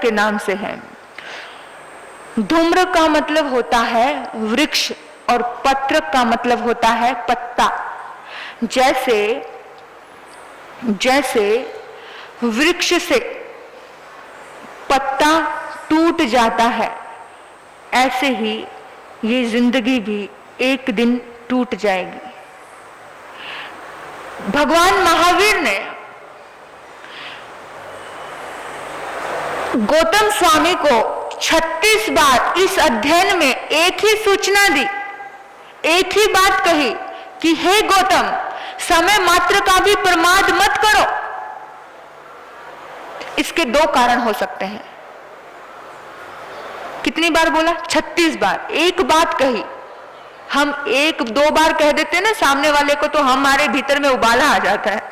के नाम से है। धूम्र का मतलब होता है वृक्ष और पत्र का मतलब होता है पत्ता। जैसे वृक्ष से पत्ता टूट जाता है, ऐसे ही ये जिंदगी भी एक दिन टूट जाएगी। भगवान महावीर ने गौतम स्वामी को 36 बार इस अध्ययन में एक ही सूचना दी, एक ही बात कही कि हे गौतम, समय मात्र का भी प्रमाद मत करो। इसके दो कारण हो सकते हैं। कितनी बार बोला? 36 बार। एक बात कही, हम एक दो बार कह देते हैं ना सामने वाले को, तो हमारे भीतर में उबाला आ जाता है,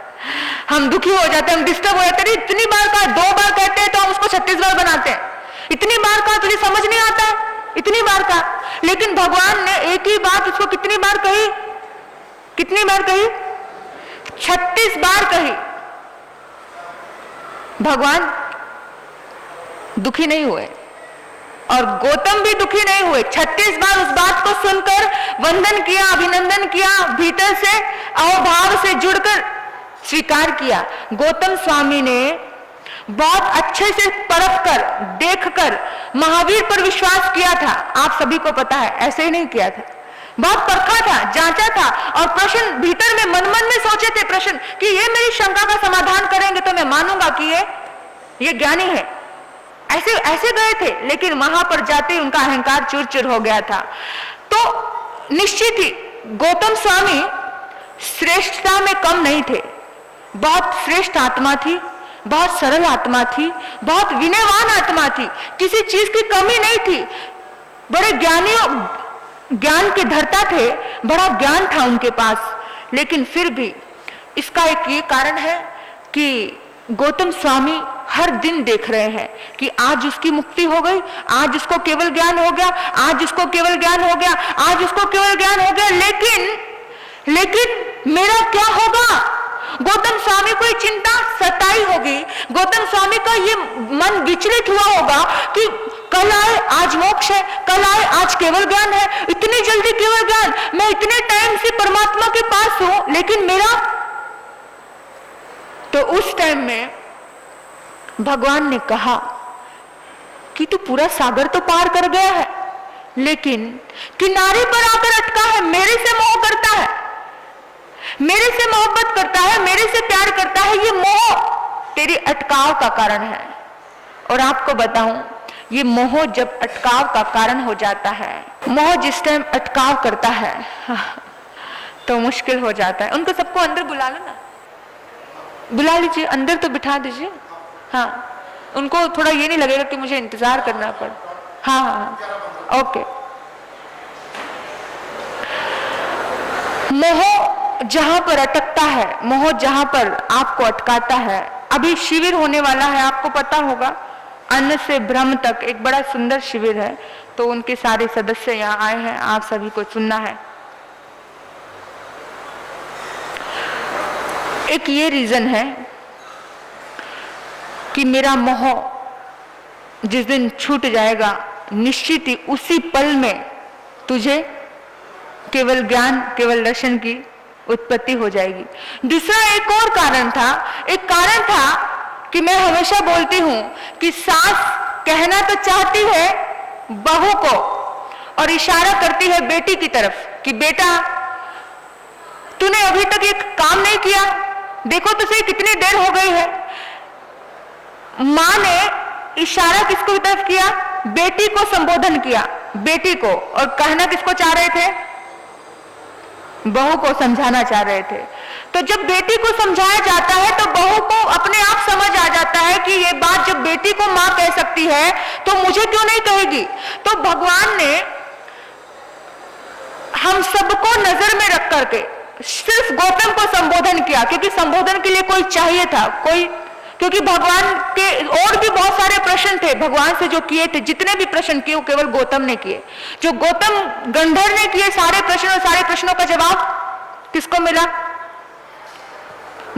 हम दुखी हो जाते हैं, हम डिस्टर्ब हो जाते हैं। इतनी बार कहा, दो बार कहते हैं तो हम उसको 36 बार बनाते हैं। इतनी बार कहा तुझे समझ नहीं आता है, इतनी बार कहा। लेकिन भगवान ने एक ही बात उसको कितनी बार कही? कितनी बार कही? 36 बार कही। भगवान दुखी नहीं हुए और गौतम भी दुखी नहीं हुए। 36 बार उस बात को सुनकर वंदन किया, अभिनंदन किया, भीतर से अहोभाव से जुड़कर स्वीकार किया। गौतम स्वामी ने बहुत अच्छे से परख कर, देखकर महावीर पर विश्वास किया था। आप सभी को पता है, ऐसे ही नहीं किया था, बहुत परखा था, जांचा था और प्रश्न भीतर में मन में सोचे थे प्रश्न कि ये मेरी शंका का समाधान करेंगे तो मैं मानूंगा कि ये ज्ञानी है। ऐसे गए थे, लेकिन वहां पर जाते ही उनका अहंकार चूर-चूर हो गया था। तो निश्चित ही गौतम स्वामी श्रेष्ठता में कम नहीं थे, बहुत श्रेष्ठ आत्मा थी, बहुत सरल आत्मा थी, बहुत विनयवान आत्मा थी, किसी चीज की कमी नहीं थी। बड़े ज्ञान के धर्ता थे, बड़ा ज्ञान था उनके पास। लेकिन फिर भी इसका एक ये कारण है कि गौतम स्वामी हर दिन देख रहे हैं कि आज उसकी मुक्ति हो गई, आज उसको केवल ज्ञान हो गया, आज उसको केवल ज्ञान हो गया, आज उसको केवल ज्ञान हो गया। लेकिन मेरा क्या होगा? गौतम स्वामी को ये चिंता सताई होगी, गौतम स्वामी का ये मन विचलित हुआ होगा कि कल आए आज मोक्ष है, कल आए आज केवल ज्ञान है, इतनी जल्दी केवल ज्ञान, मैं इतने टाइम से परमात्मा के पास हूं, लेकिन मेरा। तो उस टाइम में भगवान ने कहा कि तू पूरा सागर तो पार कर गया है, लेकिन किनारे पर आकर अटका है, मेरे से मोह करता है, मेरे से मोहब्बत करता है, मेरे से प्यार करता है। ये मोह तेरी अटकाव का कारण है। और आपको बताऊं, ये मोह जब अटकाव का कारण हो जाता है, मोह जिस टाइम अटकाव करता है तो मुश्किल हो जाता है। उनको सबको अंदर बुला लो ना, बुला लीजिए, अंदर तो बिठा दीजिए। हाँ, उनको थोड़ा ये नहीं लगेगा कि मुझे इंतजार करना पड़। हाँ, ओके। मोह जहां पर अटकता है, मोह जहां पर आपको अटकाता है, अभी शिविर होने वाला है, आपको पता होगा, अन्न से ब्रह्म तक एक बड़ा सुंदर शिविर है। तो उनके सारे सदस्य यहाँ आए हैं, आप सभी को सुनना है। एक ये रीजन है कि मेरा मोह जिस दिन छूट जाएगा, निश्चित ही उसी पल में तुझे केवल ज्ञान, केवल दर्शन की उत्पत्ति हो जाएगी। दूसरा एक और कारण था, एक कारण था कि मैं हमेशा बोलती हूं कि सास कहना तो चाहती है बहू को और इशारा करती है बेटी की तरफ कि बेटा तूने अभी तक एक काम नहीं किया, देखो तो सही कितनी देर हो गई है। मां ने इशारा किसको तरफ किया? बेटी को संबोधन किया, बेटी को। और कहना किसको चाह रहे थे? बहू को समझाना चाह रहे थे। तो जब बेटी को समझाया जाता है तो बहू को अपने आप समझ आ जाता है कि ये बात जब बेटी को मां कह सकती है तो मुझे क्यों नहीं कहेगी। तो भगवान ने हम सबको नजर में रख करके सिर्फ गौतम को संबोधन किया, क्योंकि संबोधन के लिए कोई चाहिए था, क्योंकि भगवान के और भी बहुत सारे प्रश्न थे भगवान से जो किए थे। जितने भी प्रश्न किए वो केवल गौतम ने किए। जो गौतम गंधर्व ने किए सारे प्रश्न, और सारे प्रश्नों का जवाब किसको मिला?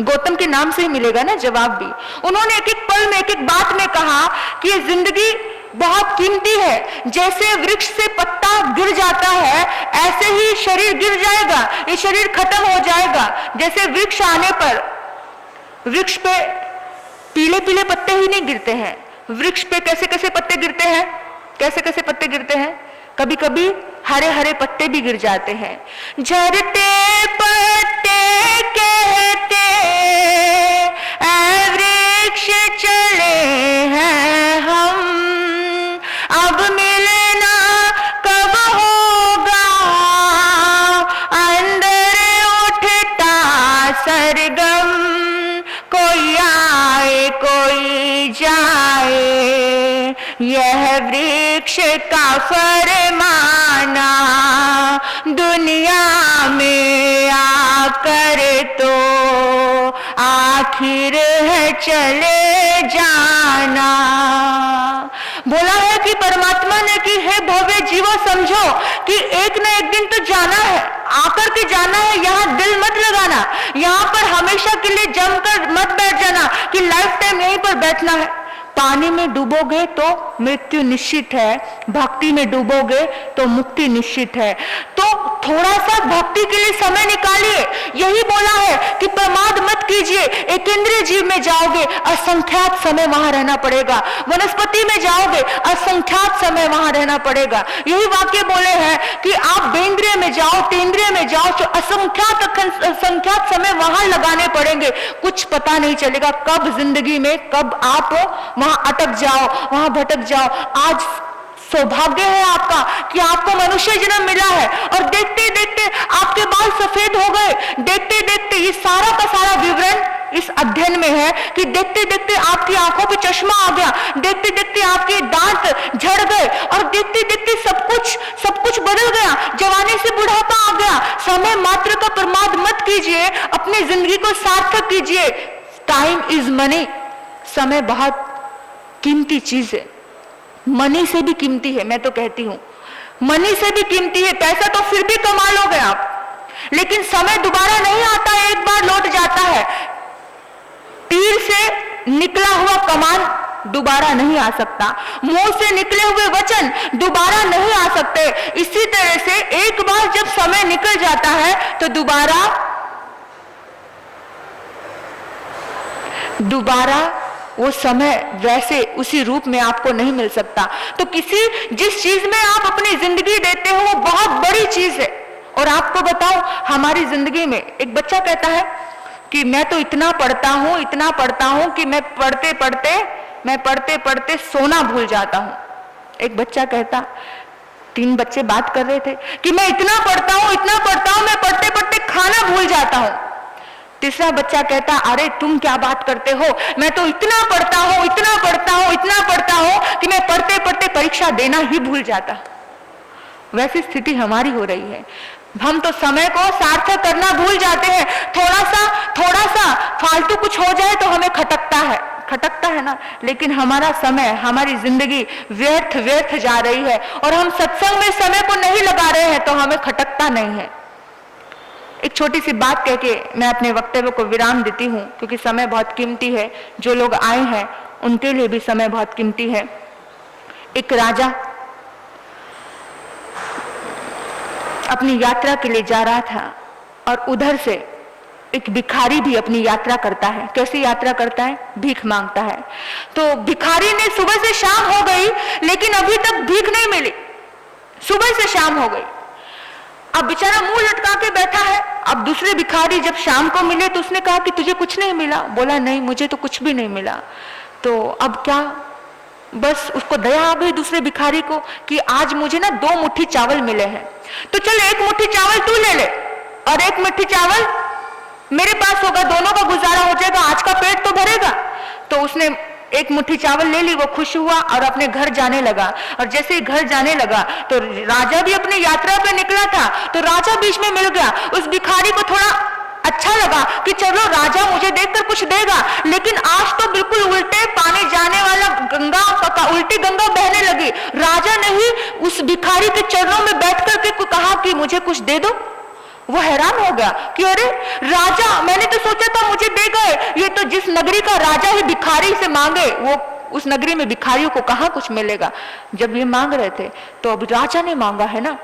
गौतम के नाम से ही मिलेगा ना जवाब भी। उन्होंने एक एक पल में, एक एक बात में कहा कि ये जिंदगी बहुत कीमती है। जैसे वृक्ष से पत्ता गिर जाता है ऐसे ही शरीर गिर जाएगा, ये शरीर खत्म हो जाएगा। जैसे वृक्ष आने पर वृक्ष पे पीले पीले पत्ते ही नहीं गिरते हैं, वृक्ष पे कैसे कैसे पत्ते गिरते हैं, कैसे कैसे पत्ते गिरते हैं, कभी कभी हरे हरे पत्ते भी गिर जाते हैं। झरते पत्ते कहते ऐ वृक्ष चले हैं हम, अब मिलना कब होगा, अंदर उठता सरगम, कोई आए कोई जाए, यह वृक्ष का फरमाना, दुनिया में आकर तो आखिर है चले जाना। बोला है कि परमात्मा ने कि हे भव्य जीवो समझो कि एक न एक दिन तो जाना है, आकर के जाना है, यहाँ दिल मत लगाना, यहाँ पर हमेशा के लिए जमकर मत बैठ जाना कि लाइफ टाइम यहीं पर बैठना है। पानी में डूबोगे तो मृत्यु निश्चित है, भक्ति में डूबोगे तो मुक्ति निश्चित है। तो थोड़ा सा भक्ति के लिए समय निकालिए। यही बोला है कि प्रमाद मत कीजिए। एक इंद्रिय जीव में जाओगे असंख्यात समय वहां रहना पड़ेगा, वनस्पति में जाओगे असंख्यात समय वहां रहना पड़ेगा। यही वाक्य बोले हैं कि आप बेंद्रिय में जाओ, तेंद्रिय में जाओ तो असंख्यात समय वहां लगाने पड़ेंगे। कुछ पता नहीं चलेगा कब जिंदगी में कब आप वहां अटक जाओ, वहां भटक जाओ। आज सौभाग्य है आपका कि आपको मनुष्य जन्म मिला है और देखते देखते आपके बाल सफेद हो गए। देखते देखते ये सारा का सारा विवरण इस अध्ययन में है कि देखते देखते आपकी आंखों पे चश्मा आ गया, देखते देखते आपके दांत झड़ गए और देखते देखते सब कुछ बदल गया। जवानी से बुढ़ापा आ गया। समय मात्र का प्रमाद मत कीजिए, अपनी जिंदगी को सार्थक कीजिए। टाइम इज मनी, समय बहुत कीमती चीज है, मनी से भी कीमती है। मैं तो कहती हूं मनी से भी कीमती है। पैसा तो फिर भी कमा लोगे आप, लेकिन समय दोबारा नहीं आता, एक बार लौट जाता है। तीर से निकला हुआ कमान दोबारा नहीं आ सकता, मुंह से निकले हुए वचन दोबारा नहीं आ सकते। इसी तरह से एक बार जब समय निकल जाता है तो दोबारा वो समय वैसे उसी रूप में आपको नहीं मिल सकता। तो जिस चीज में आप अपनी जिंदगी देते हो वो बहुत बड़ी चीज है। और आपको बताओ हमारी जिंदगी में एक बच्चा कहता है कि मैं तो इतना पढ़ता हूं कि मैं पढ़ते पढ़ते सोना भूल जाता हूं। एक बच्चा कहता, 3 बच्चे बात कर रहे थे कि मैं इतना पढ़ता हूं मैं पढ़ते पढ़ते खाना भूल जाता हूं। तीसरा बच्चा कहता, अरे तुम क्या बात करते हो, मैं तो इतना पढ़ता हूं कि मैं पढ़ते पढ़ते परीक्षा देना ही भूल जाता। वैसी स्थिति हमारी हो रही है। हम तो समय को सार्थक करना भूल जाते हैं। थोड़ा सा फालतू कुछ हो जाए तो हमें खटकता है ना, लेकिन हमारा समय, हमारी जिंदगी व्यर्थ जा रही है और हम सत्संग में समय को नहीं लगा रहे हैं तो हमें खटकता नहीं है। एक छोटी सी बात कह के मैं अपने वक्तव्य को विराम देती हूँ, क्योंकि समय बहुत कीमती है। जो लोग आए हैं उनके लिए भी समय बहुत कीमती है। एक राजा अपनी यात्रा के लिए जा रहा था और उधर से एक भिखारी भी अपनी यात्रा करता है। कैसी यात्रा करता है? भीख मांगता है। तो भिखारी ने सुबह से शाम हो गई लेकिन अभी तक भीख नहीं मिली। सुबह से शाम हो गई, अब बेचारा मुंह लटका के बैठा है। अब दूसरे भिखारी जब शाम को मिले तो उसने कहा कि तुझे कुछ नहीं मिला? बोला नहीं, मुझे तो कुछ भी नहीं मिला। तो अब क्या? बस उसको दया आ गई दूसरे भिखारी को कि आज मुझे ना 2 मुट्ठी चावल मिले हैं, तो चल 1 मुट्ठी चावल तू ले ले और 1 मुट्ठी चावल मेरे पास होगा, दोनों का गुजारा हो जाएगा, आज का पेट तो भरेगा। तो उसने 1 मुट्ठी चावल ले ली, वो खुश हुआ और अपने घर जाने लगा। और जैसे ही घर जाने लगा तो राजा भी अपनी यात्रा पे निकला था, तो राजा बीच में मिल गया। उस भिखारी को थोड़ा अच्छा लगा कि चलो राजा मुझे देखकर कुछ देगा, लेकिन आज तो बिल्कुल उल्टे पानी जाने वाला उल्टी गंगा बहने लगी। राजा ने ही उस भिखारी के चरणों में बैठ करके कहा कि मुझे कुछ दे दो। वो हैरान हो गया कि अरे राजा, मैंने तो सोचा था मुझे दे गए, ये तो जिस नगरी का राजा ही भिखारी से मांगे, वो उस नगरी में भिखारियों को कहाँ कुछ मिलेगा। जब ये मांग रहे थे तो अब राजा ने मांगा है ना,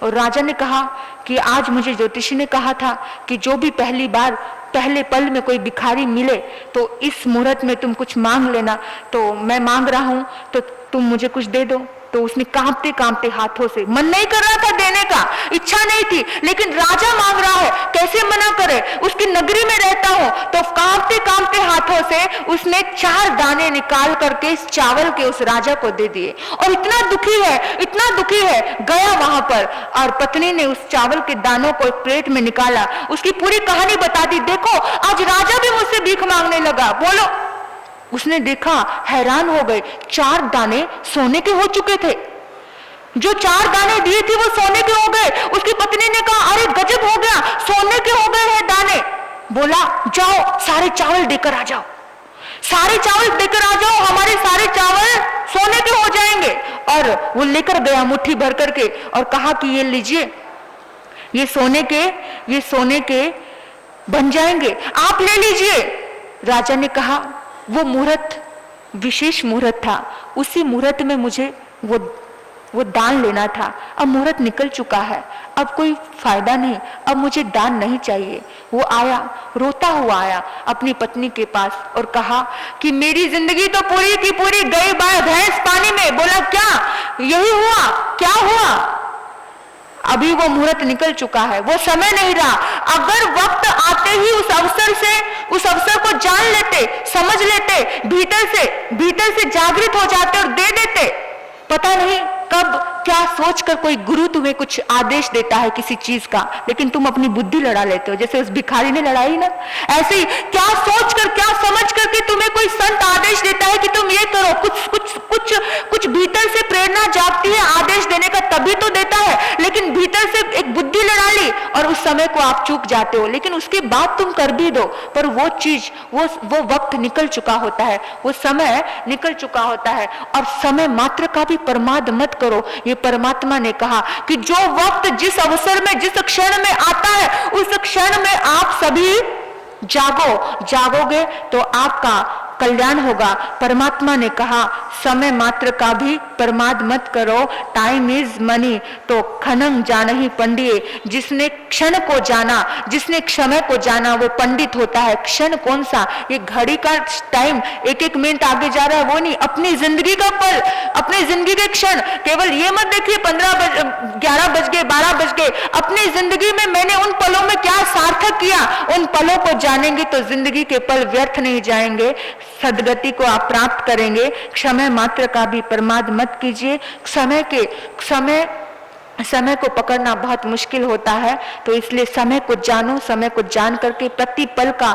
और राजा ने कहा कि आज मुझे ज्योतिषी ने कहा था कि जो भी पहली बार पहले पल में कोई भिखारी मिले तो इस मुहूर्त में तुम कुछ मांग लेना, तो मैं मांग रहा हूं तो तुम मुझे कुछ दे दो। तो उसने कांपते कांपते हाथों से, मन नहीं कर रहा था देने का, इच्छा नहीं थी, लेकिन राजा मांग रहा है, कैसे मना करे, उसकी नगरी में रहता हूं। तो कांपते कांपते हाथों से उसने 4 दाने निकाल करके इस चावल के उस राजा को दे दिए। और इतना दुखी है, इतना दुखी है, गया वहां पर और पत्नी ने उस चावल के दानों को एक प्लेट में निकाला, उसकी पूरी कहानी बता दी, देखो आज राजा भी मुझसे भीख मांगने लगा, बोलो। उसने देखा, हैरान हो गए, 4 दाने सोने के हो चुके थे, जो 4 दाने दिए थे वो सोने के हो गए। उसकी पत्नी ने कहा अरे गजब हो गया, सोने के हो गए हैं दाने। बोला जाओ सारे चावल देकर आ जाओ, सारे चावल देकर आ जाओ, हमारे सारे चावल सोने के हो जाएंगे। और वो लेकर गया मुट्ठी भर करके और कहा कि ये लीजिए, ये सोने के बन जाएंगे, आप ले लीजिए। राजा ने कहा वो मुहूर्त विशेष मुहूर्त था, उसी मुहूर्त में मुझे वो दान लेना था, अब मुहूर्त निकल चुका है, अब कोई फायदा नहीं, अब मुझे दान नहीं चाहिए। वो आया, रोता हुआ आया अपनी पत्नी के पास और कहा कि मेरी जिंदगी तो पूरी की पूरी गई भैंस पानी में। बोला क्या यही हुआ, क्या हुआ, अभी वो मुहूर्त निकल चुका है, वो समय नहीं रहा। अगर वक्त आते ही उस अवसर को जान लेते, समझ लेते, भीतर से जागृत हो जाते और दे देते, पता नहीं कब क्या सोचकर कोई गुरु तुम्हें कुछ आदेश देता है किसी चीज का, लेकिन तुम अपनी बुद्धि लड़ा लेते हो, जैसे उस भिखारी ने लड़ाई ना, ऐसे ही क्या सोचकर क्या समझ करके तुम्हें कोई संत आदेश देता है कि तुम ये करो, कुछ भीतर से प्रेरणा जागती है आदेश देने का, तभी तो देता है, लेकिन भीतर से एक बुद्धि लड़ा ली और उस समय को आप चूक जाते हो, लेकिन उसके बाद तुम कर भी दो, पर वो चीज वो वक्त निकल चुका होता है, वो समय निकल चुका होता है। और समय मात्र का भी प्रमाद मत करो। ये परमात्मा ने कहा कि जो वक्त जिस अवसर में जिस क्षण में आता है, उस क्षण में आप सभी जागोगे तो आपका कल्याण होगा। परमात्मा ने कहा समय मात्र का भी प्रमाद मत करो, टाइम इज मनी। तो खनंग जानहि पंडिये, जिसने क्षण को जाना, जिसने समय को जाना वो पंडित होता है। क्षण कौन सा, ये घड़ी का टाइम एक एक मिनट आगे जा रहा है वो नहीं, अपनी जिंदगी का पल, अपनी जिंदगी के क्षण। केवल ये मत देखिए 11 बज गए 12 बज गए, अपनी जिंदगी में मैंने उन पलों में क्या सार्थक किया, उन पलों को जानेंगे तो जिंदगी के पल व्यर्थ नहीं जाएंगे, सदगति को आप प्राप्त करेंगे। समय मात्र का भी प्रमाद मत कीजिए। समय को पकड़ना बहुत मुश्किल होता है, तो इसलिए समय को जानो, समय को जान करके प्रति पल का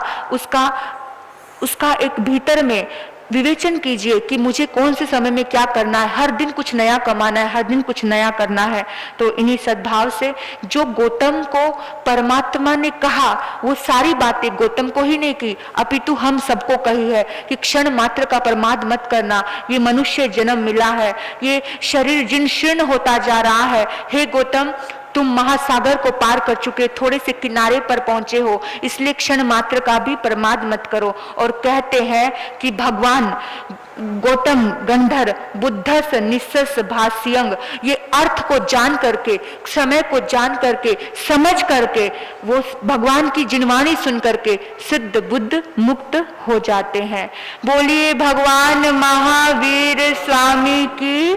उसका एक भीतर में विवेचन कीजिए कि मुझे कौन से समय में क्या करना है। हर दिन कुछ नया कमाना है, हर दिन कुछ नया करना है। तो इन्हीं सद्भाव से जो गौतम को परमात्मा ने कहा, वो सारी बातें गौतम को ही नहीं की, अपितु हम सबको कही है कि क्षण मात्र का प्रमाद मत करना। ये मनुष्य जन्म मिला है, ये शरीर जिन शीर्ण होता जा रहा है। हे गौतम, तुम महासागर को पार कर चुके, थोड़े से किनारे पर पहुंचे हो, इसलिए क्षण मात्र का भी प्रमाद मत करो। और कहते हैं कि भगवान गौतम गंधर बुद्धस निस्सस भाष्यंग, ये अर्थ को जान करके, समय को जान करके, समझ करके, वो भगवान की जिनवाणी सुन करके सिद्ध बुद्ध मुक्त हो जाते हैं। बोलिए भगवान महावीर स्वामी की